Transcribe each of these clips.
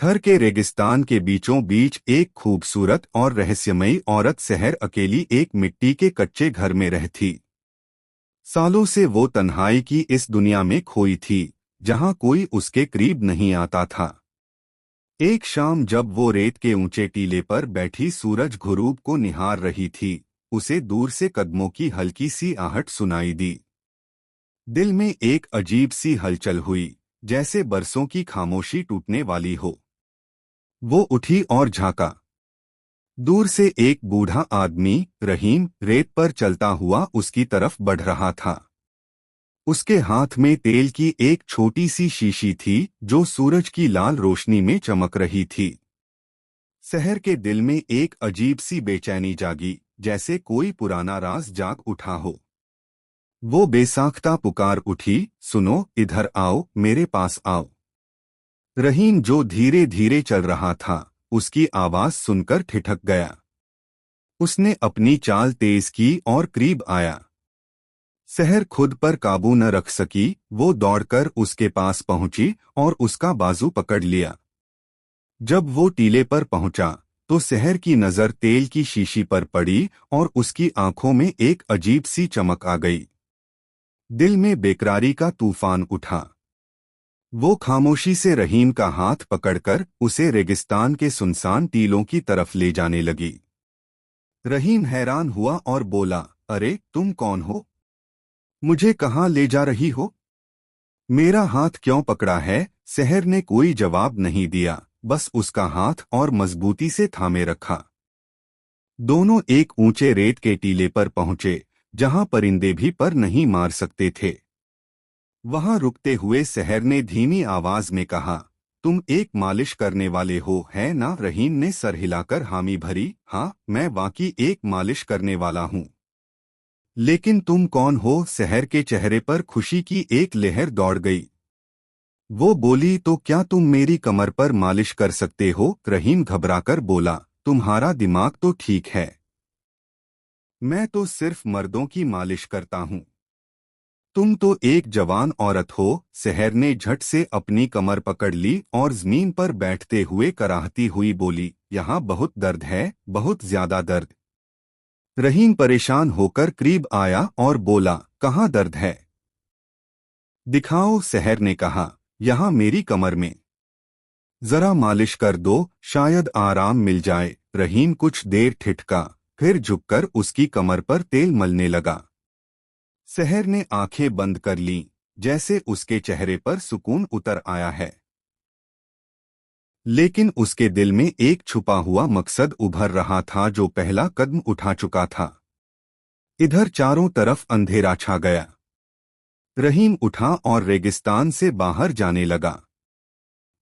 थर के रेगिस्तान के बीचों बीच एक खूबसूरत और रहस्यमयी औरत सहर अकेली एक मिट्टी के कच्चे घर में रहती। सालों से वो तन्हाई की इस दुनिया में खोई थी, जहां कोई उसके करीब नहीं आता था। एक शाम जब वो रेत के ऊंचे टीले पर बैठी सूरज घुरूब को निहार रही थी, उसे दूर से कदमों की हल्की सी आहट सुनाई दी। दिल में एक अजीब सी हलचल हुई, जैसे बरसों की खामोशी टूटने वाली हो। वो उठी और झांका। दूर से एक बूढ़ा आदमी, रहीम, रेत पर चलता हुआ उसकी तरफ बढ़ रहा था। उसके हाथ में तेल की एक छोटी सी शीशी थी, जो सूरज की लाल रोशनी में चमक रही थी। शहर के दिल में एक अजीब सी बेचैनी जागी, जैसे कोई पुराना राज जाग उठा हो। वो बेसाख्ता पुकार उठी, सुनो, इधर आओ, मेरे पास आओ। रहीम, जो धीरे धीरे चल रहा था, उसकी आवाज सुनकर ठिठक गया। उसने अपनी चाल तेज की और करीब आया। शहर खुद पर काबू न रख सकी, वो दौड़कर उसके पास पहुंची और उसका बाजू पकड़ लिया। जब वो टीले पर पहुंचा, तो शहर की नजर तेल की शीशी पर पड़ी और उसकी आंखों में एक अजीब सी चमक आ गई। दिल में बेकरारी का तूफान उठा। वो खामोशी से रहीम का हाथ पकड़कर उसे रेगिस्तान के सुनसान टीलों की तरफ ले जाने लगी। रहीम हैरान हुआ और बोला, अरे तुम कौन हो? मुझे कहाँ ले जा रही हो? मेरा हाथ क्यों पकड़ा है? शहर ने कोई जवाब नहीं दिया, बस उसका हाथ और मजबूती से थामे रखा। दोनों एक ऊंचे रेत के टीले पर पहुंचे, जहां परिंदे भी पर नहीं मार सकते थे। वहां रुकते हुए शहर ने धीमी आवाज में कहा, तुम एक मालिश करने वाले हो, है ना? रहीम ने सर हिलाकर हामी भरी, हाँ, मैं वाकई एक मालिश करने वाला हूँ। लेकिन तुम कौन हो? शहर के चेहरे पर खुशी की एक लहर दौड़ गई। वो बोली, तो क्या तुम मेरी कमर पर मालिश कर सकते हो? रहीम घबराकर बोला, तुम्हारा दिमाग तो ठीक है, मैं तो सिर्फ मर्दों की मालिश करता हूँ। तुम तो एक जवान औरत हो। शहर ने झट से अपनी कमर पकड़ ली और जमीन पर बैठते हुए कराहती हुई बोली, यहाँ बहुत दर्द है, बहुत ज्यादा दर्द। रहीम परेशान होकर करीब आया और बोला, कहाँ दर्द है? दिखाओ, शहर ने कहा, यहाँ मेरी कमर में। जरा मालिश कर दो, शायद आराम मिल जाए। रहीम कुछ देर ठिठका, फिर झुककर उसकी कमर पर तेल मलने लगा। शहर ने आंखें बंद कर लीं, जैसे उसके चेहरे पर सुकून उतर आया है। लेकिन उसके दिल में एक छुपा हुआ मकसद उभर रहा था, जो पहला कदम उठा चुका था। इधर चारों तरफ अंधेरा छा गया। रहीम उठा और रेगिस्तान से बाहर जाने लगा।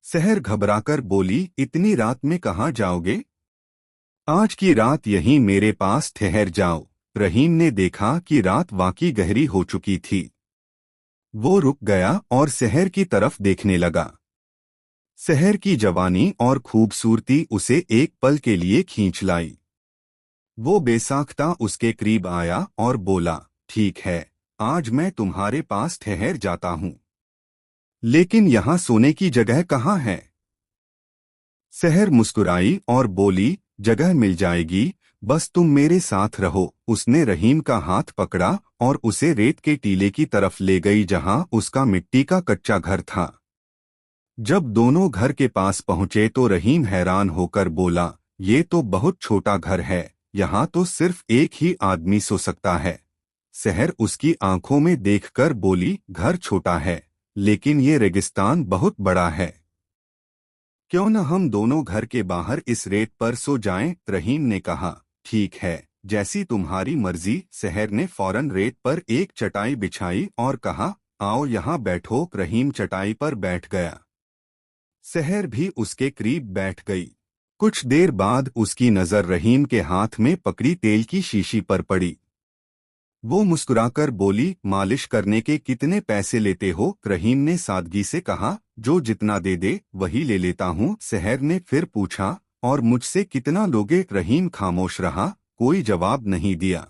शहर घबराकर बोली, इतनी रात में कहाँ जाओगे? आज की रात यहीं मेरे पास ठहर जाओ। रहीम ने देखा कि रात वाकई गहरी हो चुकी थी। वो रुक गया और शहर की तरफ देखने लगा। शहर की जवानी और खूबसूरती उसे एक पल के लिए खींच लाई। वो बेसाख्ता उसके करीब आया और बोला, ठीक है, आज मैं तुम्हारे पास ठहर जाता हूँ। लेकिन यहाँ सोने की जगह कहाँ है? शहर मुस्कुराई और बोली, जगह मिल जाएगी, बस तुम मेरे साथ रहो। उसने रहीम का हाथ पकड़ा और उसे रेत के टीले की तरफ ले गई, जहां उसका मिट्टी का कच्चा घर था। जब दोनों घर के पास पहुंचे तो रहीम हैरान होकर बोला, ये तो बहुत छोटा घर है, यहाँ तो सिर्फ एक ही आदमी सो सकता है। शहर उसकी आंखों में देखकर बोली, घर छोटा है, लेकिन ये रेगिस्तान बहुत बड़ा है। क्यों न हम दोनों घर के बाहर इस रेत पर सो जाएं? रहीम ने कहा, ठीक है, जैसी तुम्हारी मर्जी। शहर ने फौरन रेत पर एक चटाई बिछाई और कहा, आओ यहाँ बैठो। रहीम चटाई पर बैठ गया। शहर भी उसके करीब बैठ गई। कुछ देर बाद उसकी नजर रहीम के हाथ में पकड़ी तेल की शीशी पर पड़ी। वो मुस्कुराकर बोली, मालिश करने के कितने पैसे लेते हो? रहीम ने सादगी से कहा, जो जितना दे दे वही ले लेता हूँ। शहर ने फिर पूछा, और मुझसे कितना लोगे? रहीम खामोश रहा, कोई जवाब नहीं दिया।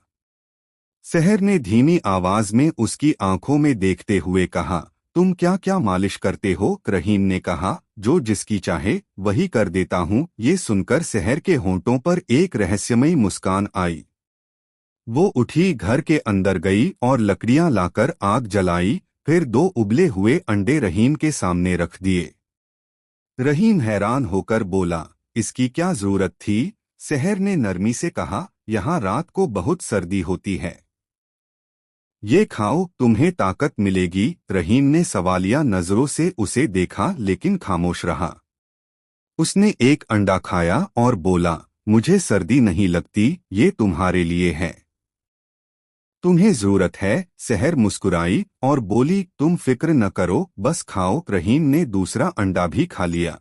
शहर ने धीमी आवाज में उसकी आंखों में देखते हुए कहा, तुम क्या क्या मालिश करते हो? रहीम ने कहा, जो जिसकी चाहे वही कर देता हूँ। ये सुनकर शहर के होंठों पर एक रहस्यमयी मुस्कान आई। वो उठी, घर के अंदर गई और लकड़ियां लाकर आग जलाई। फिर 2 उबले हुए अंडे रहीम के सामने रख दिए। रहीम हैरान होकर बोला, इसकी क्या जरूरत थी? शहर ने नरमी से कहा, यहाँ रात को बहुत सर्दी होती है। ये खाओ, तुम्हें ताकत मिलेगी। रहीम ने सवालिया नजरों से उसे देखा लेकिन खामोश रहा। उसने एक अंडा खाया और बोला, मुझे सर्दी नहीं लगती, ये तुम्हारे लिए है। तुम्हें जरूरत है। शहर मुस्कुराई और बोली, तुम फिक्र न करो, बस खाओ। रहीम ने दूसरा अंडा भी खा लिया।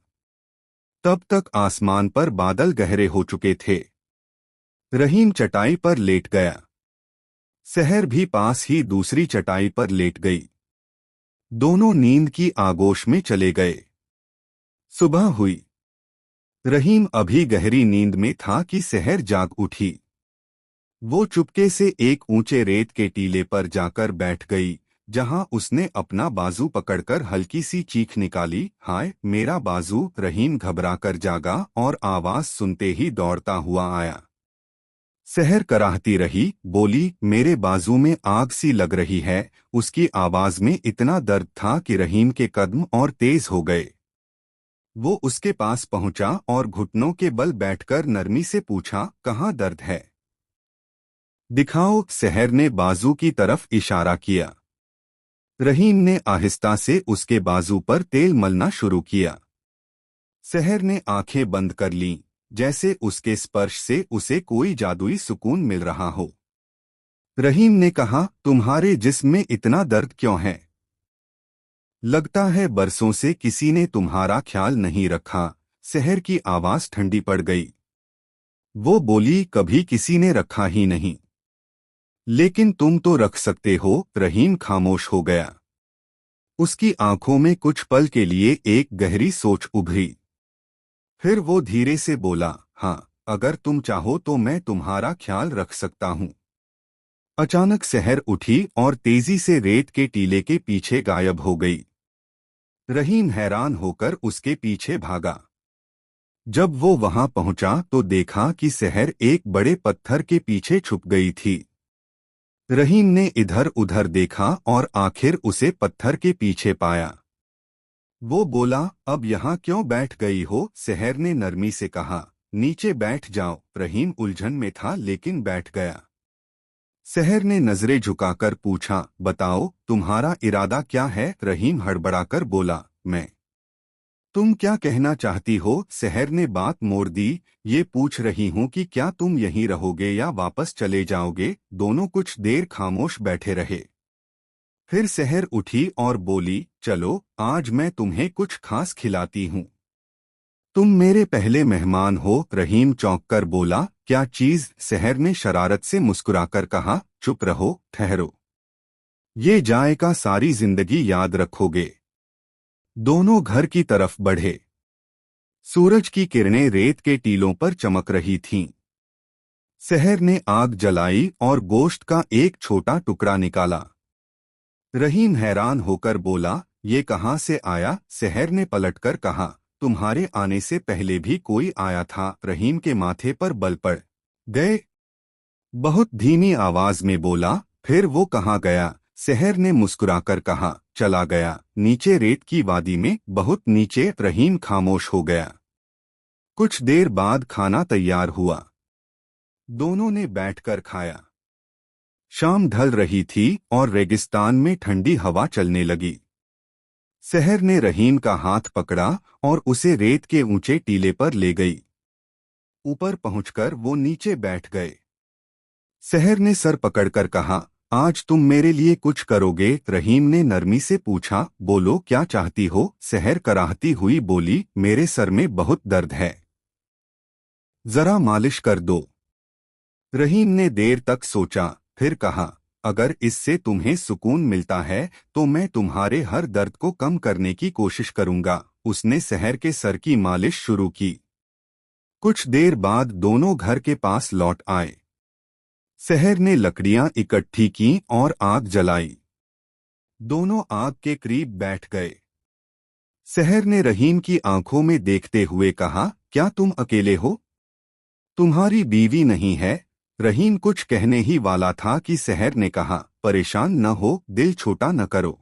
तब तक आसमान पर बादल गहरे हो चुके थे। रहीम चटाई पर लेट गया। शहर भी पास ही दूसरी चटाई पर लेट गई। दोनों नींद की आगोश में चले गए। सुबह हुई। रहीम अभी गहरी नींद में था कि शहर जाग उठी। वो चुपके से एक ऊंचे रेत के टीले पर जाकर बैठ गई, जहां उसने अपना बाजू पकड़कर हल्की सी चीख निकाली। हाय, मेरा बाजू! रहीम घबराकर जागा और आवाज सुनते ही दौड़ता हुआ आया। शहर कराहती रही, बोली, मेरे बाजू में आग सी लग रही है। उसकी आवाज में इतना दर्द था कि रहीम के कदम और तेज हो गए। वो उसके पास पहुंचा और घुटनों के बल बैठकर नरमी से पूछा, कहाँ दर्द है? दिखाओ। शहर ने बाजू की तरफ इशारा किया। रहीम ने आहिस्ता से उसके बाजू पर तेल मलना शुरू किया। शहर ने आंखें बंद कर लीं, जैसे उसके स्पर्श से उसे कोई जादुई सुकून मिल रहा हो। रहीम ने कहा, तुम्हारे जिस्म में इतना दर्द क्यों है? लगता है बरसों से किसी ने तुम्हारा ख्याल नहीं रखा। शहर की आवाज ठंडी पड़ गई। वो बोली, कभी किसी ने रखा ही नहीं। लेकिन तुम तो रख सकते हो। रहीम खामोश हो गया। उसकी आंखों में कुछ पल के लिए एक गहरी सोच उभरी। फिर वो धीरे से बोला, हाँ, अगर तुम चाहो तो मैं तुम्हारा ख्याल रख सकता हूँ। अचानक शहर उठी और तेजी से रेत के टीले के पीछे गायब हो गई। रहीम हैरान होकर उसके पीछे भागा। जब वो वहां पहुंचा तो देखा कि शहर एक बड़े पत्थर के पीछे छुप गई थी। रहीम ने इधर उधर देखा और आखिर उसे पत्थर के पीछे पाया। वो बोला, अब यहाँ क्यों बैठ गई हो? शहर ने नरमी से कहा, नीचे बैठ जाओ। रहीम उलझन में था लेकिन बैठ गया। शहर ने नजरें झुकाकर पूछा, बताओ, तुम्हारा इरादा क्या है? रहीम हड़बड़ाकर बोला, मैं। तुम क्या कहना चाहती हो? शहर ने बात मोड़ दी, ये पूछ रही हूँ कि क्या तुम यहीं रहोगे या वापस चले जाओगे? दोनों कुछ देर खामोश बैठे रहे। फिर शहर उठी और बोली, चलो, आज मैं तुम्हें कुछ खास खिलाती हूँ। तुम मेरे पहले मेहमान हो। रहीम चौंककर बोला, क्या चीज? शहर ने शरारत से मुस्कुराकर कहा, चुप रहो, ठहरो। ये जायका सारी जिंदगी याद रखोगे। दोनों घर की तरफ बढ़े। सूरज की किरणें रेत के टीलों पर चमक रही थीं। शहर ने आग जलाई और गोश्त का एक छोटा टुकड़ा निकाला। रहीम हैरान होकर बोला, ये कहाँ से आया? शहर ने पलटकर कहा, तुम्हारे आने से पहले भी कोई आया था। रहीम के माथे पर बल पड़ गए। बहुत धीमी आवाज में बोला, फिर वो कहाँ गया? शहर ने मुस्कुराकर कहा, चला गया, नीचे रेत की वादी में, बहुत नीचे। रहीम खामोश हो गया। कुछ देर बाद खाना तैयार हुआ। दोनों ने बैठकर खाया। शाम ढल रही थी और रेगिस्तान में ठंडी हवा चलने लगी। शहर ने रहीम का हाथ पकड़ा और उसे रेत के ऊंचे टीले पर ले गई। ऊपर पहुंचकर वो नीचे बैठ गए। शहर ने सर पकड़कर कहा, आज तुम मेरे लिए कुछ करोगे? रहीम ने नरमी से पूछा, बोलो, क्या चाहती हो? शहर कराहती हुई बोली, मेरे सर में बहुत दर्द है, जरा मालिश कर दो। रहीम ने देर तक सोचा, फिर कहा, अगर इससे तुम्हें सुकून मिलता है तो मैं तुम्हारे हर दर्द को कम करने की कोशिश करूंगा। उसने शहर के सर की मालिश शुरू की। कुछ देर बाद दोनों घर के पास लौट आए। शहर ने लकड़ियां इकट्ठी की और आग जलाई। दोनों आग के करीब बैठ गए। सहर ने रहीम की आंखों में देखते हुए कहा, क्या तुम अकेले हो? तुम्हारी बीवी नहीं है? रहीम कुछ कहने ही वाला था कि सहर ने कहा, परेशान न हो, दिल छोटा न करो।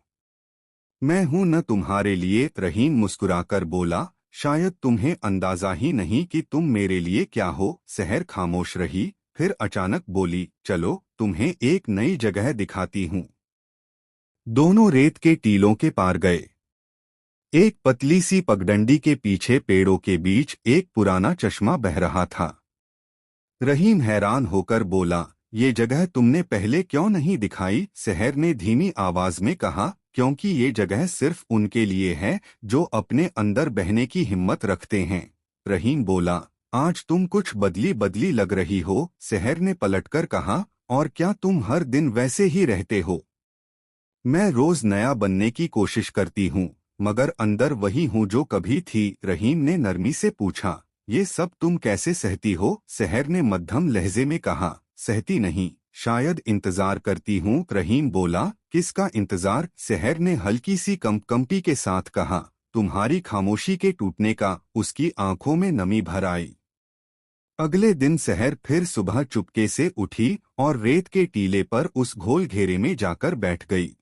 मैं हूं न तुम्हारे लिए। रहीम मुस्कुराकर बोला, शायद तुम्हें अंदाजा ही नहीं कि तुम मेरे लिए क्या हो। सहर खामोश रही, फिर अचानक बोली, चलो तुम्हें एक नई जगह दिखाती हूं। दोनों रेत के टीलों के पार गए। एक पतली सी पगडंडी के पीछे पेड़ों के बीच एक पुराना चश्मा बह रहा था। रहीम हैरान होकर बोला, ये जगह तुमने पहले क्यों नहीं दिखाई? सहर ने धीमी आवाज में कहा, क्योंकि ये जगह सिर्फ उनके लिए है जो अपने अंदर बहने की हिम्मत रखते हैं। रहीम बोला, आज तुम कुछ बदली बदली लग रही हो। सहर ने पलटकर कहा, और क्या तुम हर दिन वैसे ही रहते हो? मैं रोज नया बनने की कोशिश करती हूँ, मगर अंदर वही हूँ जो कभी थी। रहीम ने नरमी से पूछा, ये सब तुम कैसे सहती हो? सहर ने मध्यम लहजे में कहा, सहती नहीं, शायद इंतजार करती हूँ। रहीम बोला, किसका इंतजार? सहर ने हल्की सी कंपकंपी के साथ कहा, तुम्हारी खामोशी के टूटने का। उसकी आंखों में नमी भर आई। अगले दिन सहर फिर सुबह चुपके से उठी और रेत के टीले पर उस घोल घेरे में जाकर बैठ गई।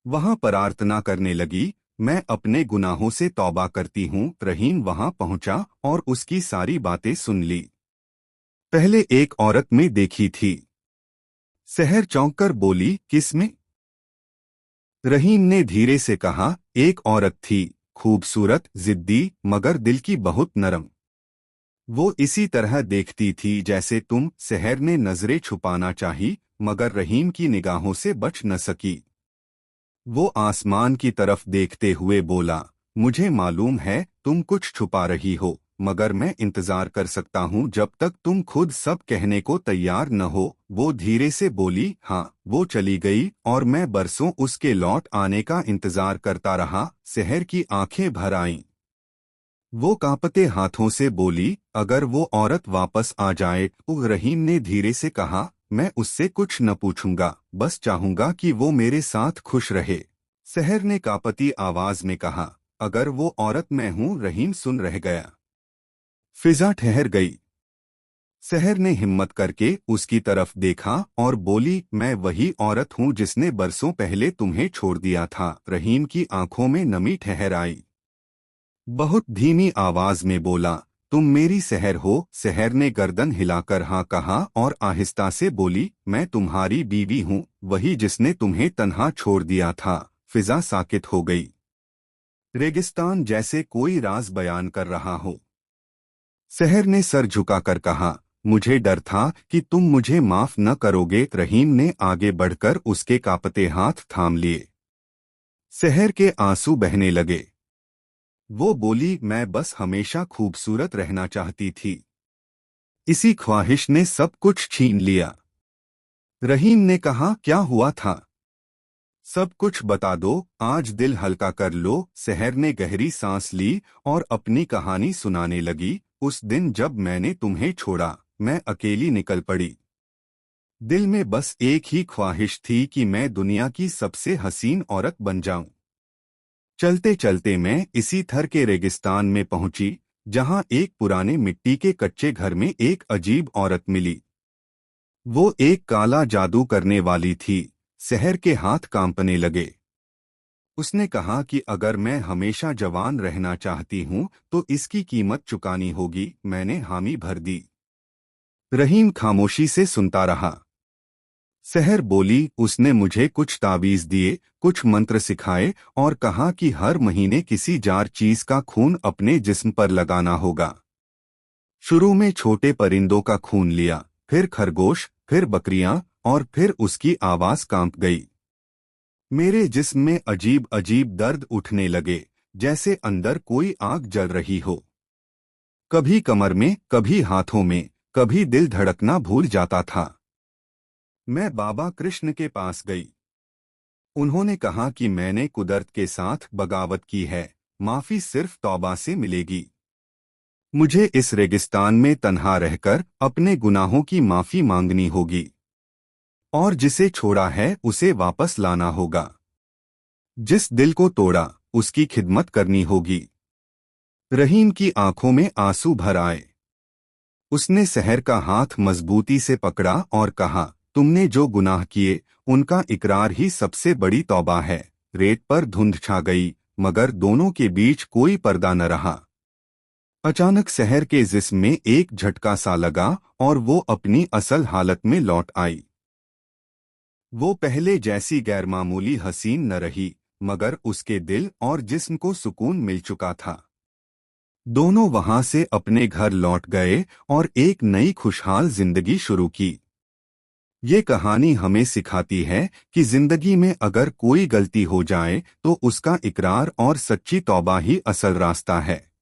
वहां प्रार्थना करने लगी, मैं अपने गुनाहों से तौबा करती हूँ। रहीम वहां पहुंचा और उसकी सारी बातें सुन ली। पहले एक औरत में देखी थी। सहर चौंक कर बोली, किसमें? रहीम ने धीरे से कहा, एक औरत थी, खूबसूरत, जिद्दी, मगर दिल की बहुत नरम। वो इसी तरह देखती थी जैसे तुम। सहर ने नजरें छुपाना चाही, मगर रहीम की निगाहों से बच न सकी। वो आसमान की तरफ देखते हुए बोला, मुझे मालूम है तुम कुछ छुपा रही हो, मगर मैं इंतजार कर सकता हूँ जब तक तुम खुद सब कहने को तैयार न हो। वो धीरे से बोली, हाँ। वो चली गई और मैं बरसों उसके लौट आने का इंतजार करता रहा। सहर की आंखें भर आईं। वो कांपते हाथों से बोली, अगर वो औरत वापस आ जाए? रहीम ने धीरे से कहा, मैं उससे कुछ न पूछूंगा, बस चाहूंगा कि वो मेरे साथ खुश रहे। सहर ने कांपती आवाज में कहा, अगर वो औरत मैं हूं? रहीम सुन रह गया। फिजा ठहर गई। सहर ने हिम्मत करके उसकी तरफ देखा और बोली, मैं वही औरत हूं जिसने बरसों पहले तुम्हें छोड़ दिया था। रहीम की आंखों में नमी ठहर आई। बहुत धीमी आवाज में बोला, तुम मेरी सहर हो? सहर ने गर्दन हिलाकर हाँ कहा और आहिस्ता से बोली, मैं तुम्हारी बीवी हूँ, वही जिसने तुम्हें तन्हा छोड़ दिया था। फिजा साकित हो गई। रेगिस्तान जैसे कोई राज बयान कर रहा हो। सहर ने सर झुकाकर कहा, मुझे डर था कि तुम मुझे माफ न करोगे। रहीम ने आगे बढ़कर उसके कांपते हाथ थाम लिए। सहर के आंसू बहने लगे। वो बोली, मैं बस हमेशा खूबसूरत रहना चाहती थी। इसी ख्वाहिश ने सब कुछ छीन लिया। रहीम ने कहा, क्या हुआ था? सब कुछ बता दो, आज दिल हल्का कर लो। सहर ने गहरी सांस ली और अपनी कहानी सुनाने लगी। उस दिन जब मैंने तुम्हें छोड़ा, मैं अकेली निकल पड़ी। दिल में बस एक ही ख्वाहिश थी कि मैं दुनिया की सबसे हसीन औरत बन जाऊं। चलते चलते मैं इसी थर के रेगिस्तान में पहुंची, जहां एक पुराने मिट्टी के कच्चे घर में एक अजीब औरत मिली। वो एक काला जादू करने वाली थी। सहर के हाथ कांपने लगे। उसने कहा कि अगर मैं हमेशा जवान रहना चाहती हूं तो इसकी कीमत चुकानी होगी। मैंने हामी भर दी। रहीम खामोशी से सुनता रहा। सहर बोली, उसने मुझे कुछ ताबीज दिए, कुछ मंत्र सिखाए और कहा कि हर महीने किसी जार चीज का खून अपने जिस्म पर लगाना होगा। शुरू में छोटे परिंदों का खून लिया, फिर खरगोश, फिर बकरियां, और फिर उसकी आवाज कांप गई। मेरे जिस्म में अजीब अजीब दर्द उठने लगे, जैसे अंदर कोई आग जल रही हो। कभी कमर में, कभी हाथों में, कभी दिल धड़कना भूल जाता था। मैं बाबा कृष्ण के पास गई। उन्होंने कहा कि मैंने कुदरत के साथ बगावत की है, माफी सिर्फ तौबा से मिलेगी। मुझे इस रेगिस्तान में तन्हा रहकर अपने गुनाहों की माफी मांगनी होगी, और जिसे छोड़ा है उसे वापस लाना होगा। जिस दिल को तोड़ा उसकी खिदमत करनी होगी। रहीम की आंखों में आंसू भर आए। उसने सहर का हाथ मजबूती से पकड़ा और कहा, तुमने जो गुनाह किए उनका इकरार ही सबसे बड़ी तौबा है। रेत पर धुंध छा गई, मगर दोनों के बीच कोई पर्दा न रहा। अचानक सहर के जिस्म में एक झटका सा लगा और वो अपनी असल हालत में लौट आई। वो पहले जैसी गैरमामूली हसीन न रही, मगर उसके दिल और जिस्म को सुकून मिल चुका था। दोनों वहां से अपने घर लौट गए और एक नई खुशहाल जिंदगी शुरू की। ये कहानी हमें सिखाती है कि जिंदगी में अगर कोई गलती हो जाए तो उसका इकरार और सच्ची तौबा ही असल रास्ता है।